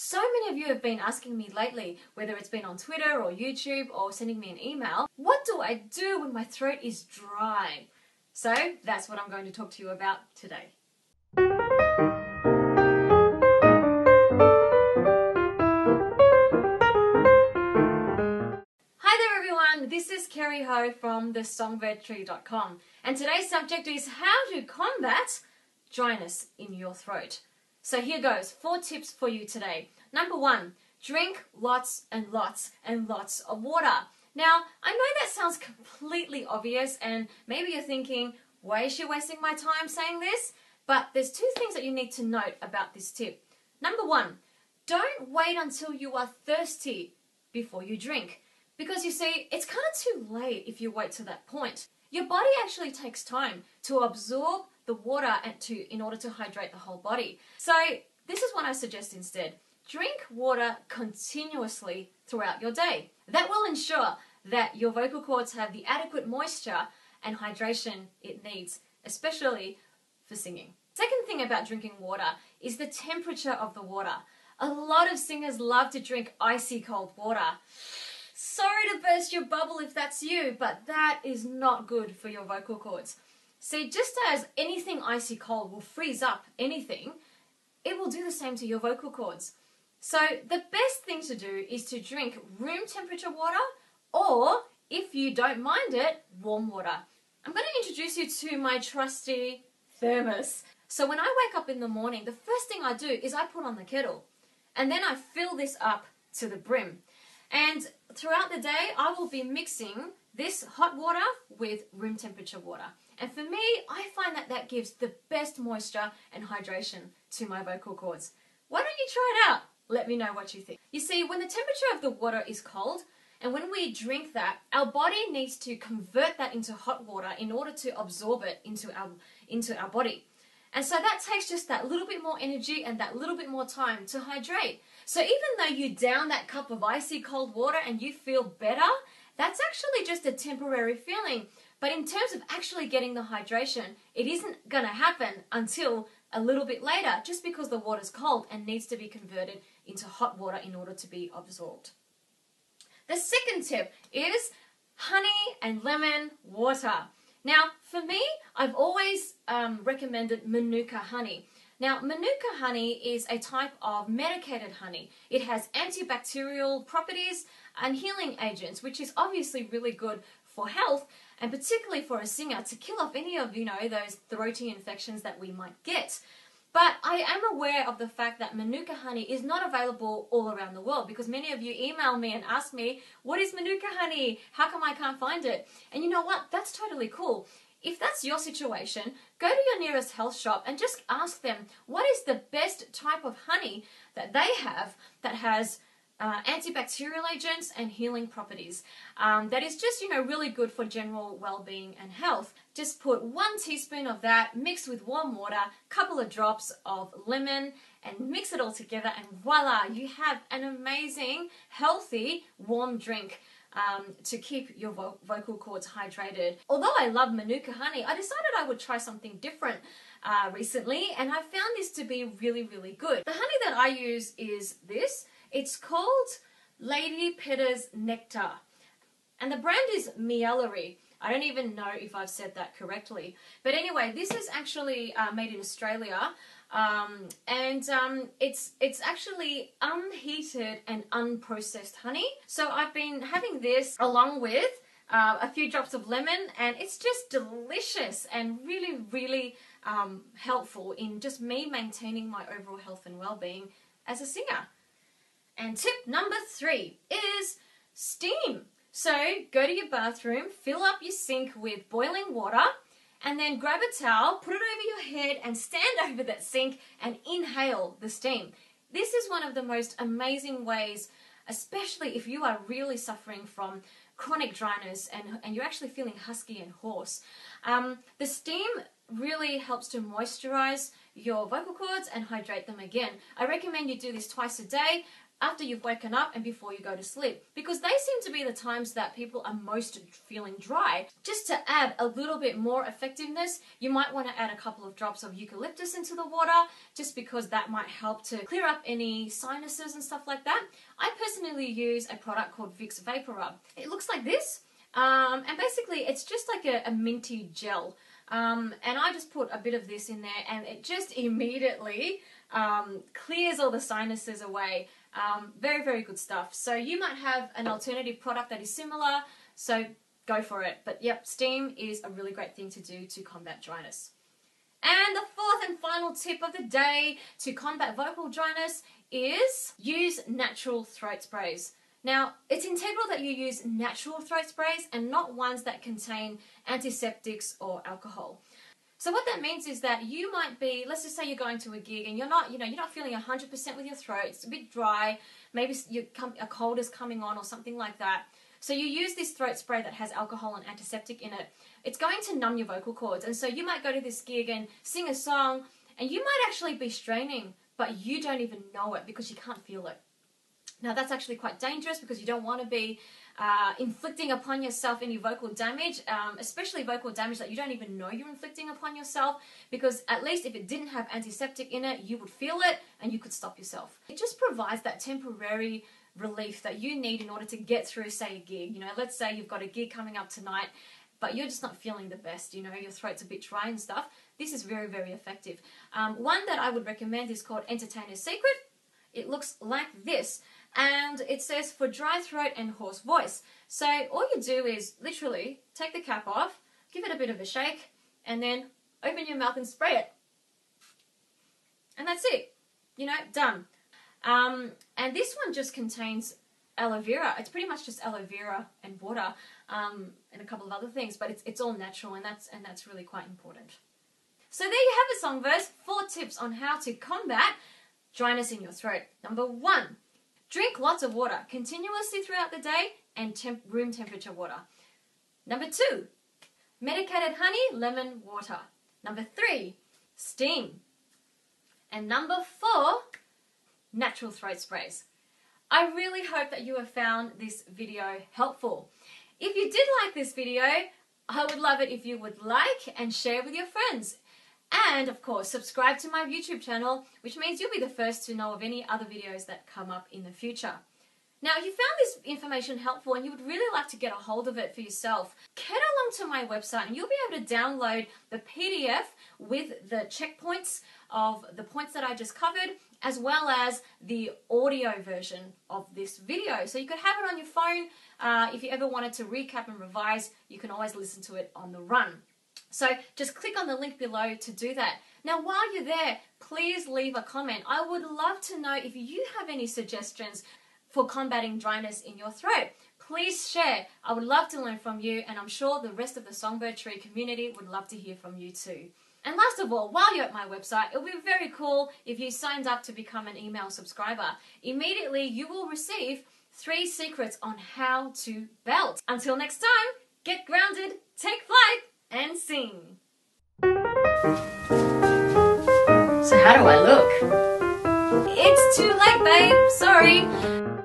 So many of you have been asking me lately, whether it's been on Twitter or YouTube or sending me an email, what do I do when my throat is dry? So that's what I'm going to talk to you about today. Hi there everyone, this is Kerri Ho from the Songbird.com, and today's subject is how to combat dryness in your throat. So here goes, 4 tips for you today. Number 1, drink lots and lots and lots of water. Now, I know that sounds completely obvious and maybe you're thinking, why is she wasting my time saying this? But there's 2 things that you need to note about this tip. Number 1, don't wait until you are thirsty before you drink. Because you see, it's kind of too late if you wait to that point. Your body actually takes time to absorb the water in order to hydrate the whole body. So this is what I suggest instead. Drink water continuously throughout your day. That will ensure that your vocal cords have the adequate moisture and hydration it needs, especially for singing. Second thing about drinking water is the temperature of the water. A lot of singers love to drink icy cold water. Sorry to burst your bubble if that's you, but that is not good for your vocal cords. See, just as anything icy cold will freeze up anything, it will do the same to your vocal cords. So the best thing to do is to drink room temperature water, or if you don't mind it, warm water. I'm going to introduce you to my trusty thermos. So when I wake up in the morning, the first thing I do is I put on the kettle, and then I fill this up to the brim. And throughout the day, I will be mixing this hot water with room temperature water. And for me, I find that that gives the best moisture and hydration to my vocal cords. Why don't you try it out? Let me know what you think. You see, when the temperature of the water is cold, and when we drink that, our body needs to convert that into hot water in order to absorb it into our body. And so that takes just that little bit more energy and that little bit more time to hydrate. So even though you down that cup of icy cold water and you feel better, that's actually just a temporary feeling. But in terms of actually getting the hydration, it isn't going to happen until a little bit later, just because the water's cold and needs to be converted into hot water in order to be absorbed. The second tip is honey and lemon water. Now, for me, I've always recommended Manuka honey. Now, Manuka honey is a type of medicated honey. It has antibacterial properties and healing agents, which is obviously really good for health, and particularly for a singer to kill off any of, those throaty infections that we might get. But I am aware of the fact that Manuka honey is not available all around the world, because many of you email me and ask me, what is Manuka honey? How come I can't find it? And you know what? That's totally cool. If that's your situation, go to your nearest health shop and just ask them, what is the best type of honey that they have that has antibacterial agents and healing properties. That is just, really good for general well-being and health. Just put 1 teaspoon of that, mix with warm water, couple of drops of lemon, and mix it all together, and voila, you have an amazing, healthy, warm drink to keep your vocal cords hydrated. Although I love Manuka honey, I decided I would try something different recently, and I found this to be really, really good. The honey that I use is this. It's called Lady Petter's Nectar, and the brand is Miellery. I don't even know if I've said that correctly. But anyway, this is actually made in Australia, and it's actually unheated and unprocessed honey. So I've been having this along with a few drops of lemon, and it's just delicious and really, really helpful in just me maintaining my overall health and well-being as a singer. And tip number 3 is steam. So go to your bathroom, fill up your sink with boiling water, and then grab a towel, put it over your head, and stand over that sink and inhale the steam. This is one of the most amazing ways, especially if you are really suffering from chronic dryness and you're actually feeling husky and hoarse. The steam really helps to moisturize your vocal cords and hydrate them again. I recommend you do this twice a day. after you've woken up and before you go to sleep, because they seem to be the times that people are most feeling dry. Just to add a little bit more effectiveness, you might want to add a couple of drops of eucalyptus into the water, just because that might help to clear up any sinuses and stuff like that. I personally use a product called Vicks Vapor Rub. It looks like this, and basically it's just like a minty gel. And I just put a bit of this in there, and it just immediately clears all the sinuses away. Very, very good stuff. So you might have an alternative product that is similar, so go for it. But yep, steam is a really great thing to do to combat dryness. And the fourth and final tip of the day to combat vocal dryness is use natural throat sprays. Now, it's integral that you use natural throat sprays and not ones that contain antiseptics or alcohol. So what that means is that you might be, let's just say you're going to a gig and you're not feeling 100% with your throat, it's a bit dry, maybe a cold is coming on or something like that. So you use this throat spray that has alcohol and antiseptic in it. It's going to numb your vocal cords, and so you might go to this gig and sing a song and you might actually be straining, but you don't even know it because you can't feel it. Now that's actually quite dangerous because you don't want to be inflicting upon yourself any vocal damage, especially vocal damage that you don't even know you're inflicting upon yourself, because at least if it didn't have antiseptic in it, you would feel it and you could stop yourself. It just provides that temporary relief that you need in order to get through, say, a gig. You know, let's say you've got a gig coming up tonight, but you're just not feeling the best, you know, your throat's a bit dry and stuff. This is very, very effective. One that I would recommend is called Entertainer's Secret. It looks like this, and it says for dry throat and hoarse voice. So all you do is literally take the cap off, give it a bit of a shake, and then open your mouth and spray it. And that's it. You know, done. And this one just contains aloe vera. It's pretty much just aloe vera and water, and a couple of other things, but it's all natural, and that's really quite important. So there you have it, Songbirds. 4 tips on how to combat dryness in your throat. Number 1, drink lots of water continuously throughout the day, and room temperature water. Number 2, medicated honey, lemon water. Number 3, steam. And number 4, natural throat sprays. I really hope that you have found this video helpful. If you did like this video, I would love it if you would like and share with your friends. And of course, subscribe to my YouTube channel, which means you'll be the first to know of any other videos that come up in the future. Now, if you found this information helpful and you would really like to get a hold of it for yourself, head along to my website and you'll be able to download the PDF with the checkpoints of the points that I just covered, as well as the audio version of this video. So you could have it on your phone. If you ever wanted to recap and revise, you can always listen to it on the run. So just click on the link below to do that. Now, while you're there, please leave a comment. I would love to know if you have any suggestions for combating dryness in your throat. Please share. I would love to learn from you, and I'm sure the rest of the Songbird Tree community would love to hear from you too. And last of all, while you're at my website, it would be very cool if you signed up to become an email subscriber. Immediately, you will receive 3 secrets on how to belt. Until next time, get grounded, take flight, and sing. So how do I look? It's too late, babe. Sorry.